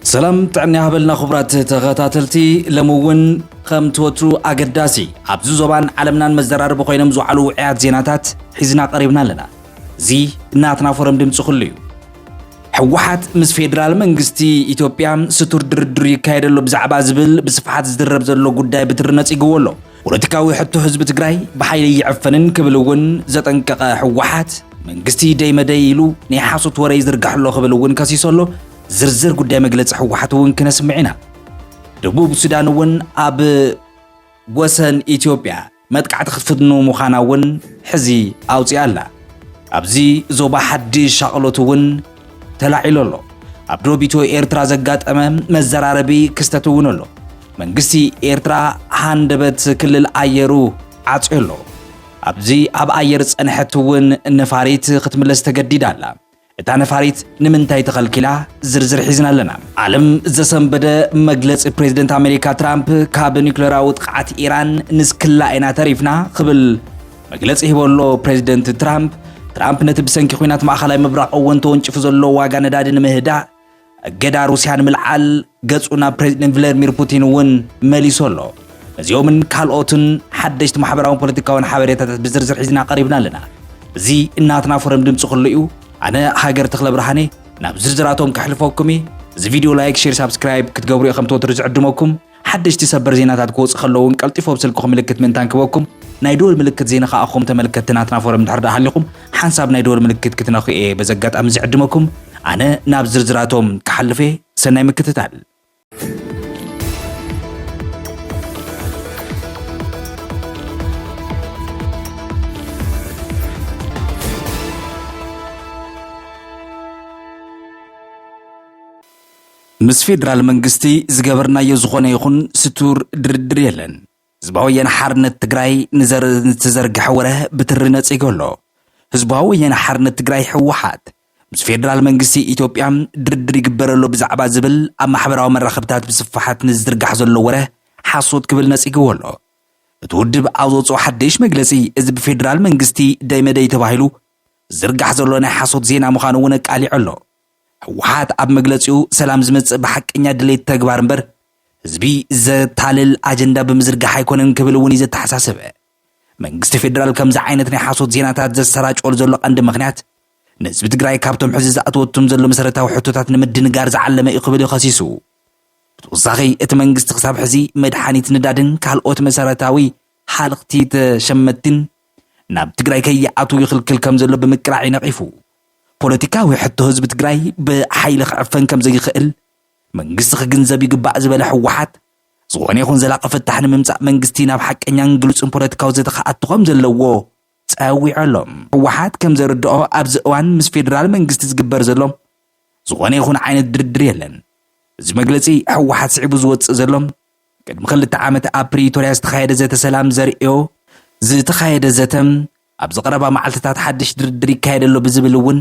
سلام تعني هبلنا خبرات تغتاتلتي لمون خمتوتو أقداسي عبزو زبان علمنا المزدرار بقوينا مزوعلو عياد زيناتات حيزنا قريبنا لنا زي ناتنا فرم دمتو خليو حوحات مس فيدرال منغستي إثيوبيا ستور دردري كايدلو بزعبا زبل بصفحات زدرب زلو قداي بترنات إيقولو ولتكاوي حتو حزب تقراي بحيلي يعفنن كبلوون زتنكا حوحات منغستي دايما دايلو نيحاسو توري زرقحلو خبلوون كاسيسولو زرزر قدام مجلس حوحات ون كنا سمعنا دبوب السودان ون أب وسن إثيوبيا ما تقعد خفضنو مخانا ون حزي أوتي الله أبزي زوبا حدي شغلت ون تلاعيلو أبدو بيتو إيرترا زقات أمام مزراربي كستتونلو من قسي إيرترا هاندبت كل الأيرو عطيلو أبزي أب أيرس أنحتون النفاريت ختملس تجديد الله تانا فاريت نمنتاي تخلكلا زرزر حزنا لنا عالم زسم بدا مجلس بريزيدنت أمريكا ترامب كاب نيوكليراوت قعات إيران نسكلا إنا تاريفنا قبل مجلس إهبولو بريزيدنت ترامب نتبسنكي خوينات مأخلاي مبراق أون تونش فزولو واغا ندادن مهدا قدا روسيان ملعال قصونا بريزيدنت فلاديمير بوتين ون ماليسولو زيومن كالوتن حدشت محبراون بوليتيكاون حواريتات بزرزر حزنا قريبنا لنا زي إناتنا فرم دمتو خلقيو أنا هاجر تخلى برهاني نابزرزراتهم كحلفوكمي زي فيديو لايك شير سبسكرايب كتقبروا خمتو ترجع دموكم حدش تسبر زينات كوز خلوون قلتفوا بسلكم ملكت من تانكوكم نايدول ملكت زينة خاخم تملكت تناتنا فورم تحرد حلكم حنساب نايدول ملكت كتناخي ايه بزقات أمزع دموكم أنا نابزرزراتهم كحلفي سنة مكتتال مس فيدرال منغستي زغبرنا يزخونه يخون ستور دردر يلن زباويان حارنت تግራይ نزرغ حوره بترنص يغلو زباويان حارنت تግራይ حوحات مس فيدرال منغستي إثيوبيا دردر يغبرلو بزعبا زبل ام محبراو مرخبتات بصفحات نزرغح زلو وره حاسوت كبل نص يغولو تودب اوزو حدش مجلسي از بفيدرال منغستي دايمداي تباهلو زرغح زلو نا حاسوت زينا مخانو ونه قاليعلو حوحات أب مجلسيو سلام زمت بحق إني دليت تجبار مبر زبي زتالل أجندة بمزرق حيكون كبلوني زت حساسة من قست فيدرال كم زعينتني حاسوت زيناتات زت سراج أول زلوا عند مغنيات نسبة جراي كابتم حزز أتوتم زلوا مسرتها وحطوتات نمد نجار زعل ما يقبل يخسيسو وصاغي اتمن قست حساب حزي مدحاني تندادن كهالقوت مسرتاوي حالقتي تشمتن ناب تجراي كي يعطو يخل كل كم زلوا بمكراعي نقيفو بوليتيكاوي حتى حزب تግራይ بحيل خعفن كم زي يخእል منغست خجنزب يقبع زبل حوحات زغون يكون زلاق فتح نممصا منغستي ናብ حقኛን ግሉጽን ፖለቲካው ዘተኻኣትኾም ዘለዎ ጻዊ ዓለም حوحات كم زردኦ ኣብዝ እዋን ምስ ፌደራል መንግስቲ ዝግበር ዘሎም زغون يكون ዓይነት ድርድር የለን እዚ መግለጺ حوحات ስዒቡ ዝወጽእ ዘሎም ቅድሚ 2 ዓመት ኣብ ፕሪቶሪያ ዝተኻየደ ዘተ ሰላም ዘርእዮ ዝተኻየደ ዘተም ኣብ ዝቐረባ መዓልትታት ሓድሽ ድርድር ይካየደሎ ብዝብልውን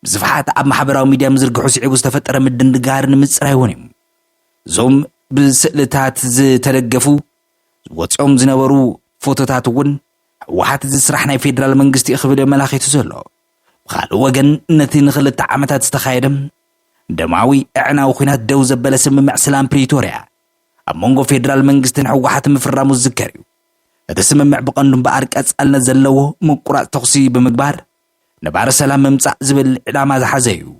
بزفحات أب محبراو ميديا مزرق حسيب واستفتر مدن دقارن متصرايونيم زوم بسئلتات زي تلقفو واتسعوم زنورو فوتوتاتون وحات زي سرحنا فيدرال منغستي اخبري ملاخي تزولو بخال وغن نتي نخل التعامتات استخايدم دماوي اعنا وخينات دو زبالة سممع سلام بريتوريا أب مونغو فيدرال منغستين حوحات مفرامو الزكاريو هذا سممع بقندم بارك أسألنا زلوه مقرأ تخصي بمقبار نبار سلام ممصع زبل علامة زحزيو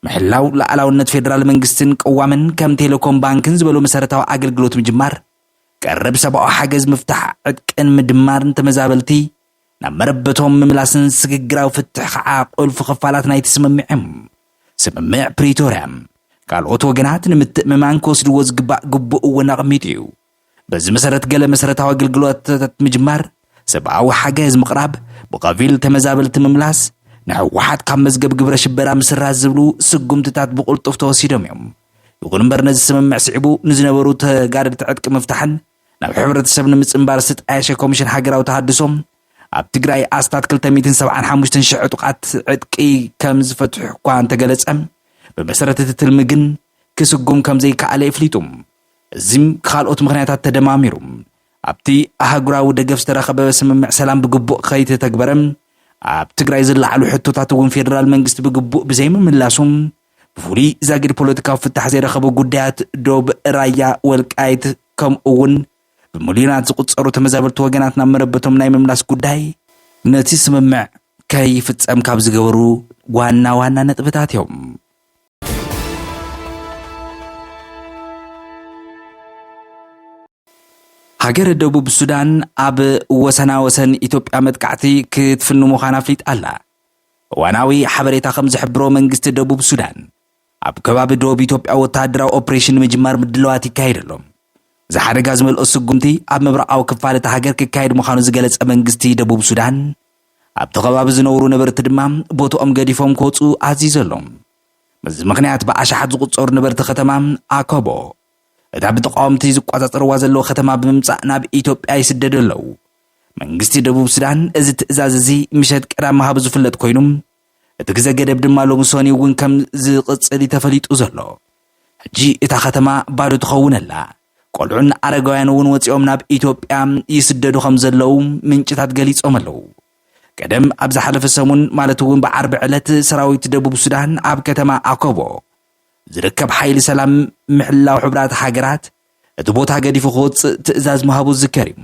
محلاو لعلاونت فيدرال منغستن قوامن كم تيليكوم بانكن زبلو مسارتاو أغلغلوت مجمار قرب سبعو حاجز مفتاح عدكن مدمار انت مزابلتي نمربتهم مملاسن سققراو فتح عاقل في خفالات نايت سممع بريتوريام قال اوتو جنات نمتأممان كوسد وزقبع قبؤ ونغميتيو بز مسارت قال مسارتاو أغلغلوت مجمار سبعو حاجز مقراب بقافيل تمزابل تمملاس نحوحات كم مزقب قبر شبرا مسراز زبلو سقم تتات بقول طفتو سيدم يوم يقول مبرنز سممع سعبو نزنبرو تقارد تعدك مفتحن نحو حبرة السبن متسنبار ست عيشة كوميشن حقراو تحدثهم اب تقراي استات كل تميتن 75 شعو تقعت عدكي كمز فتح قوان تقلس ام بمسارة تتلمقن كسقم كم زي كالي فليتم زم خالقوت مغنياتات تدماميروم أبتي أهجراو دقف استرخب بسممع سلام بقبوء خيط تكبرم أبتقرأ يزل على حتو تاتوون فيدرال منغست بقبوء بزيم من لاسوم بفولي زاقر بوليتيكا فتح زي رخبو قدات دوب رايا والقايت كم اون بمليونات زقصرو تمزابلت وغناتنا مربتهم ناي مملاس قداي نتي سممع كيف تسأم كاب زغورو وانا نطبتات يوم هاجر الدبوب السودان اب وسنا وسن إثيوبيا متقعتي كتفنو مخانا فليت ألا واناوي حبريتا خمز حبرو منجست الدبوب السودان اب كباب دوب إثيوبيا وتادرا اوبريشن مجمار مدلواتي كايدلهم زحارة غازم الأسقمتي اب مبرقاو كفالة هاجر كايد مخانو زغلص منجستي دبوب السودان اب تخباب زنورو نبرت دمام بوتو ام غديفوم كوصو عزيزلهم مز مخنيات باشحات زقصور نبرت ختمام اكوبو اتا بتقامتي زقاصصروا زلو ختما بمصا ناب ኢትዮጵያ ይስደደለው መንግስቲ ደቡብ ሱዳን እዚ ትእዛዝ እዚ ምሸት ቀዳማ ሀብ ዝፍለጥ ኮይኑም እቲ ግዜ ገደብ ድማ ሎም ሶኒ እውን ከም ዝቅጽል ተፈሊጡ ዘሎ ሕጂ እታ ከተማ ባዶ ትኸውነላ ቆልዑን አረጋውያን እውን ወፂኦም ናብ ኢትዮጵያ ይስደዱ ከም ዘለው ምንጭታት ገሊጾም ኣለው ቀደም ኣብ ዝሓለፈ ሰሙን ማለት እውን በዓርብ ዕለት ሰራዊት ደቡብ ሱዳን ኣብ ከተማ አኮቦ ዝርከብ ሓይሊ ሰላም ምሕላው ሕብራት ሃገራት እቲ ቦታ ገዲፉ ክወፅእ ትእዛዝ መሃቡ ዝከሪም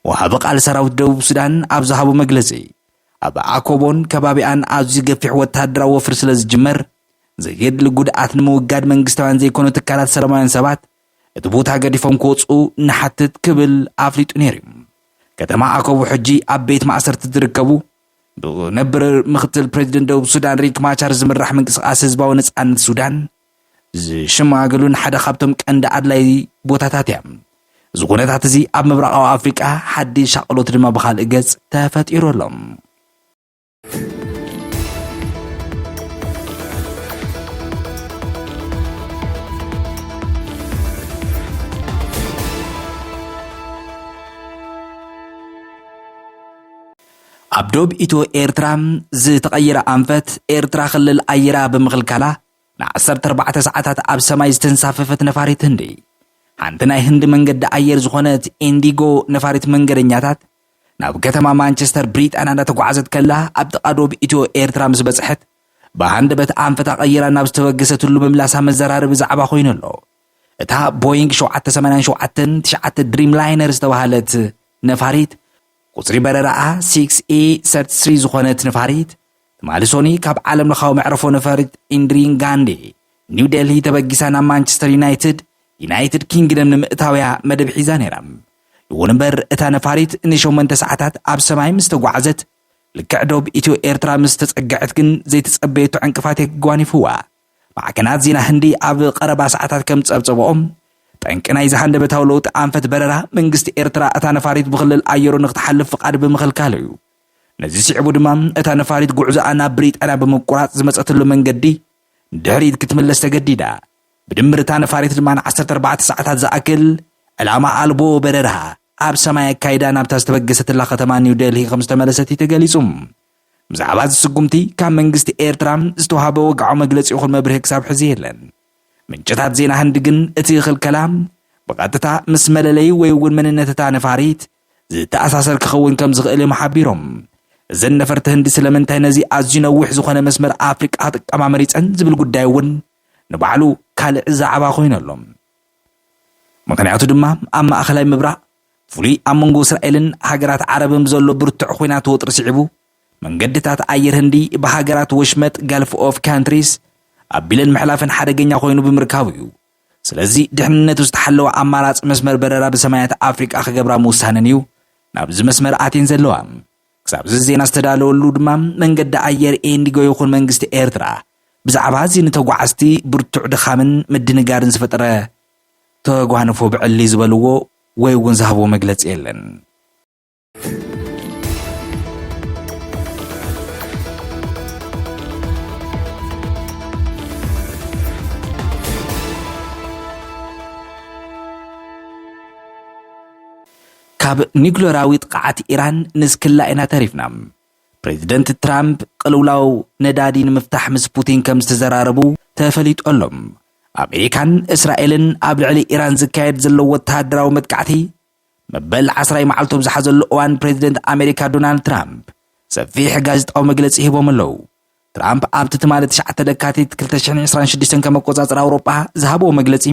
ወሃብ ቃል ሰራዊት ደቡብ ሱዳን ኣብ ዝሃቡ መግለጺ ኣብ አኮቦን ከባቢኣን ኣዝዩ ገፊሕ ወታደራዊ ወፍሪ ስለ ዝጅመር ዘየድሊ ጉድኣት ንምውጋድ መንግስታውያን ዘይኮኑ ትካላት ሰላማውያን ሰባት እቲ ቦታ ገዲፎም ክወፅኡ ንሓትት ክብል ኣፍሊጡ ነይሩ ከተማ አኮቦ ሕጂ ኣብ ቤት ማእሰርቲ ዝርከቡ ብነብር ምክትል ፕሬዝደንት ደቡብ ሱዳን ሪክ ማቻር ዝምራሕ ምንቅስቃስ ህዝባዊ ነጻነት ሱዳን ዝሽማግሉን ሓደ ካብቶም ቀንዲ ኣድላይ ቦታታት እዮም ዝኩነታት እዚ ኣብ ምብራቃዊ ኣፍሪቃ ሓድሽ ሻቅሎት ድማ ብኻልእ ገጽ ተፈጢሮሎም ኣብ ዶብ ኢትዮ ኤርትራ ዝተቀየረ ኣንፈት ኤርትራ ክልል ኣየራ ብምኽልካላ ን14 ሰዓታት ኣብ ሰማይ ዝተንሳፈፈት ነፋሪት ህንዲ ሓንቲ ናይ ህንዲ መንገዲ ኣየር ዝኾነት ኢንዲጎ ነፋሪት መንገደኛታት ናብ ከተማ ማንቸስተር ብሪጣንያ እንዳተጓዓዘት ከላ ኣብ ጥቃ ዶብ ኢትዮ ኤርትራ ምስ በጽሐት ብሃንደበት ኣንፈት ቀይራ ናብ ዝተወገሰትሉ መምላሳ መዘራረብ ዛዕባ ኮይኑ ኣሎ እታ ቦይንግ 787-9 ድሪም ላይነር ዝተባሃለት ነፋሪት ቁጽሪ በረራኣ 6A33 ዝኾነት ነፋሪት ማልሶኒ ካብ ዓለም ለኻው መዕረፎ ነፋሪት ኢንድሪን ጋንዲ ኒው ዴልሂ ተበጊሳ ናብ ማንቸስተር ዩናይትድ ኪንግደም ንምእታውያ መደብ ሒዛ ነይራ ይኹን እምበር እታ ነፋሪት ን8 ሰዓታት ኣብ ሰማይ ምስ ተጓዓዘት ልክዕ ዶብ ኢትዮ ኤርትራ ምስ ተጸግዐት ግን ዘይተጸበየቱ ዕንቅፋት የጓኒፍዋ ማዕከናት ዜና ህንዲ ኣብ ቀረባ ሰዓታት ከም ጸብጸብኦም ጠንቅናይ ዝሃንደበታው ለውጥ ኣንፈት በረራ መንግስቲ ኤርትራ እታ ነፋሪት ብኽልል ኣየሩ ንኽትሓልፍ ፍቃድ ብምኽልካል እዩ ነዚ ሲዕቡ ድማ እታ ነፋሪት ጉዕዞኣ ናብ ብሪጣንያ ብምቁራጽ ዝመጸትሉ መንገዲ ድሕሪት ክትምለስ ተገዲዳ ብድምር እታ ነፋሪት ድማ 14 ሰዓታት ዝኣክል ዕላማ ኣልቦ በረራ ኣብ ሰማይ ካይዳ ናብታ ዝተበገሰትላ ከተማ ኒው ዴልሂ ከም ዝተመለሰት ተገሊጹ ብዛዕባ ዝስጉምቲ ካብ መንግስቲ ኤርትራ ዝተዋሃበ ወግዓዊ መግለጺ ይኹን መብርሂ ክሳብ ሕዚ የለን ምንጭታት ዜና ህንዲ ግን እቲ ክልከላ ብቐጥታ ምስ መለለይ ወይ እውን መንነት እታ ነፋሪት ዝተኣሳሰር ክኸውን ከም ዝኽእል መሓቢሮም እዘን ነፈርቲ ህንዲ ስለምንታይ ነዚ ኣዝዩ ነዊሕ ዝኾነ መስመር ኣፍሪቃ ጥቃማ መሪፀን ዝብል ጉዳይ እውን ንባዕሉ ካልእ ዛዕባ ኮይነሎም ምክንያቱ ድማ ኣብ ማእኸላይ ምብራቕ ፍሉይ ኣብ መንጎ እስራኤልን ሃገራት ዓረብን ዘሎ ብርቱዕ ኩናት ወጥሪ ስዒቡ መንገድታት ኣየር ህንዲ ብሃገራት ወሽመጥ ጋልፍ ኦፍ ካንትሪስ ኣቢለን ምሕላፍን ሓደገኛ ኮይኑ ብምርካቡ እዩ ስለዚ ድሕንነቱ ዝተሓለወ ኣማራፂ መስመር በረራ ብሰማያት ኣፍሪቃ ክገብራ ምውሳነን እዩ ናብዚ መስመር ኣትየን ዘለዋ ክሳብ ዜና ዝተዳለወሉ ድማ መንገዲ ኣየር ኢንዲጎ ይኹን መንግስቲ ኤርትራ ብዛዕባ እዚ ንተጓዓዝቲ ብርቱዕ ድኻምን ምድንጋርን ዝፈጠረ ተጓንፎ ብዕሊ ዝበልዎ ወይ እውን ዝሃቦ መግለፂ የለን ካብ ኒውክሌራዊ ጥቃዓት ኢራን ንስክላ ኢና ተሪፍና ፕሬዝደንት ትራምፕ ቅልውላው ነዳዲ ንምፍታሕ ምስ ፑቲን ከም ዝተዘራረቡ ተፈሊጦሎም ኣሜሪካን እስራኤልን ኣብ ልዕሊ ኢራን ዝካየድ ዘሎ ወተሃደራዊ መጥቃዕቲ መበል 10 መዓልቶም ዝሓዘሉ እዋን ፕሬዝደንት ኣሜሪካ ዶናልድ ትራምፕ ሰፊሕ ጋዜጣዊ መግለፂ ሂቦም ኣለው ትራምፕ ኣብቲ ትማለ 9 ደካቲት 2026 ከም ኣቆጻጽር ኣውሮጳ ዝሃበዎ መግለጺ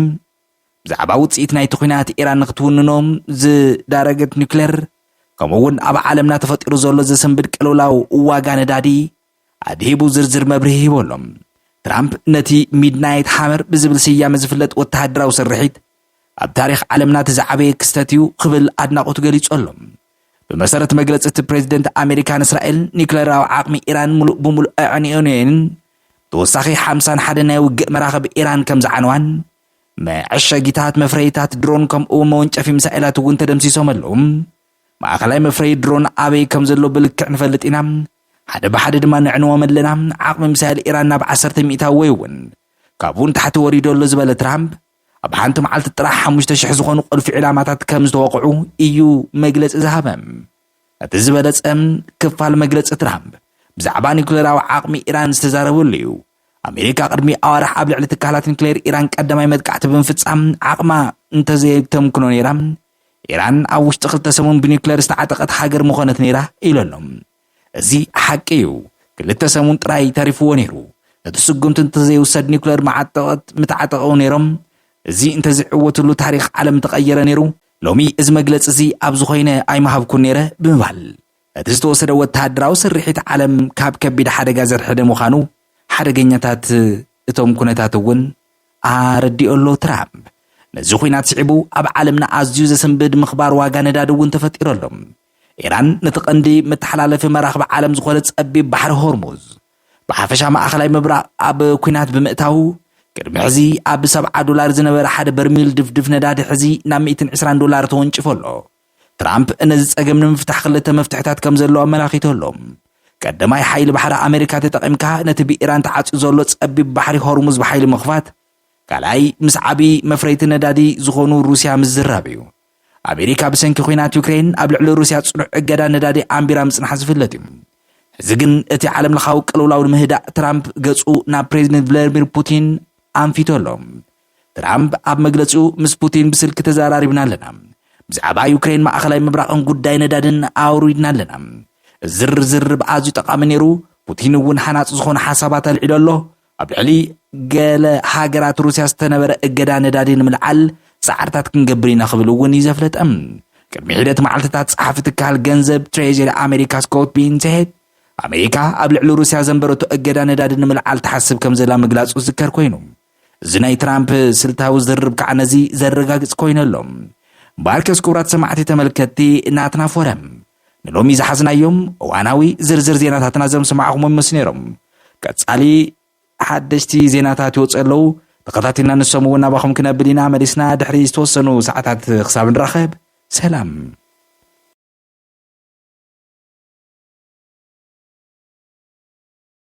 ብዛዕባ ውጽኢት ናይቲ ኩናት ኢራን ንኽትውንኖም ዝዳረገት ኒውክሌር ከምኡውን ኣብ ዓለምና ተፈጢሩ ዘሎ ዘሰንብድ ቅልውላው ዋጋ ነዳዲ ኣድሂቡ ዝርዝር መብርሂ ሂቦሎም። ትራምፕ ነቲ ሚድናይት ሃመር ብዝብል ስያመ ዝፍለጥ ወተሃደራዊ ስርሒት ኣብ ታሪኽ ዓለምና ዝዓበየ ክስተት እዩ ክብል ኣድናቆቱ ገሊጾሎም። ብመሰረት መግለፂ እቲ ፕሬዚደንት ኣሜሪካን እስራኤል ኒውክሌራዊ ዓቕሚ ኢራን ሙሉእ ብሙሉእ ኣዕንዮን ተወሳኺ 51 ናይ ውግእ መራኸቢ ኢራን ከም ዝዓነዋን መዐሸጊታት መፍረይታት ድሮን ከምኡ መወንጨፊ ሚሳኤላት እውን ተደምሲሶም ኣለዉ። ማእኸላይ መፍረይ ድሮን ኣበይ ከም ዘሎ ብልክዕ ንፈልጥ ኢና፣ ሓደ ብሓደ ድማ ንዕንዎም ኣለና። ዓቕሚ ሚሳኤል ኢራን ናብ 10 ሚእታዊ ወይ እውን ካብኡን ታሕቲ ወሪዱ ኣሎ ዝበለ ትራምፕ ኣብ ሓንቲ መዓልቲ ጥራሕ 5,000 ዝኾኑ ቁልፊ ዕላማታት ከም ዝተወቅዑ እዩ መግለፂ ዝሃበ። እቲ ዝበለጸ ክፋል መግለፂ ትራምፕ ብዛዕባ ኒውክሌራዊ ዓቕሚ ኢራን ዝተዛረበሉ እዩ። ኣሜሪካ ቅድሚ ኣዋርሕ ኣብ ልዕሊ ትካላት ኒውክሌር ኢራን ቀዳማይ መጥቃዕቲ ብምፍጻም ዓቕማ እንተዘይተምክኖ ነይራ ኢራን ኣብ ውሽጢ 2 ሰሙን ብኒውክሌር ዝተዓጠቐት ሃገር ምኾነት ነይራ ኢሎሎም። እዚ ሓቂ እዩ። 2 ሰሙን ጥራይ ተሪፍዎ ነይሩ። እቲ ስጉምቲ እንተዘይውሰድ ኒውክሌር ምተዓጠቐው ነይሮም። እዚ እንተዝዕወትሉ ታሪኽ ዓለም ተቐየረ ነይሩ። ሎሚ እዚ መግለፂ እዚ ኣብ ዝኾይነ ኣይመሃብኩን ነይረ ብምባል እቲ ዝተወሰደ ወተሃደራዊ ስርሒት ዓለም ካብ ከቢድ ሓደጋ ዘርሕደ ምዃኑ ሓደገኛታት እቶም ኩነታት እውን ኣረዲኦሎ ትራምፕ። ነዚ ኩናት ስዒቡ ኣብ ዓለምና ኣዝዩ ዘሰንብድ ምኽባር ዋጋ ነዳዲ እውን ተፈጢሮሎም። ኢራን ነቲ ቀንዲ መተሓላለፊ መራኽቢ ዓለም ዝኾነ ፀቢብ ባሕሪ ሆርሙዝ ብሓፈሻ ማእኸላይ ምብራቕ ኣብ ኩናት ብምእታው ቅድሚ ሕዚ ኣብ $70 ዝነበረ ሓደ በርሚል ድፍድፍ ነዳዲ ሕዚ ናብ $120 ተወንጭፎ ኣሎ። ትራምፕ ነዚ ፀገም ንምፍታሕ 2 መፍትሕታት ከም ዘለዎ ኣመላኺቶሎም። ቀዳማይ ሓይሊ ባሕሪ ኣሜሪካ ተጠቒምካ ነቲ ብኢራን ተዓፅዩ ዘሎ ፀቢብ ባሕሪ ሆርሙዝ ብሓይሊ ምኽፋት፣ ካልኣይ ምስ ዓብዪ መፍረይቲ ነዳዲ ዝኾኑ ሩስያ ምዝራብ እዩ። ኣሜሪካ ብሰንኪ ኩናት ዩክሬን ኣብ ልዕሊ ሩስያ ጽኑዕ እገዳ ነዳዲ ኣንቢራ ምጽናሕ ዝፍለጥ እዩ። ሕዚ ግን እቲ ዓለም ለኻዊ ቅልውላው ምህዳእ ትራምፕ ገጹ ናብ ፕሬዚደንት ቭላድሚር ፑቲን ኣንፊቶሎም። ትራምፕ ኣብ መግለፂኡ ምስ ፑቲን ብስልኪ ተዘራሪብና ኣለና፣ ብዛዕባ ዩክሬን ማእኸላይ ምብራቕን ጉዳይ ነዳድን ኣውሪድና ኣለና። ዝርዝር ብኣዝዩ ጠቓሚ ነይሩ። ፑቲን እውን ሓናፂ ዝኾኑ ሓሳባት ኣልዒሉ ኣሎ። ኣብ ልዕሊ ገለ ሃገራት ሩስያ ዝተነበረ እገዳ ነዳዲ ንምልዓል ጻዕርታት ክንገብር ኢና ክብል እውን እዩ ዘፍለጠ። ቅድሚ ሒደት መዓልትታት ጸሓፊ ትካል ገንዘብ ትሬጀሪ ኣሜሪካ ስኮት ቤንሴት ኣሜሪካ ኣብ ልዕሊ ሩስያ ዘንበረቶ እገዳ ነዳዲ ንምልዓል ተሓስብ ከም ዘላ ምግላጹ ዝዝከር ኮይኑ እዚ ናይ ትራምፕ ስልታዊ ዝርብ ከዓ ነዚ ዘረጋግጽ ኮይኑ ኣሎ። ባርከስ ክቡራት ሰማዕቲ ተመልከቲ ናትና ፎረም ንሎሚ ዝሓዝናዮም እዋናዊ ዝርዝር ዜናታትና ዘምስማዕኹም ይመስሉ ነይሮም። ቀጻሊ ሓደሽቲ ዜናታት ይወጽኡ ኣለዉ። ተኸታቲልና ንሰሙ እውን ናባኹም ክነብል ኢና መሊስና ድሕሪ ዝተወሰኑ ሰዓታት ክሳብ ንራኸብ ሰላም።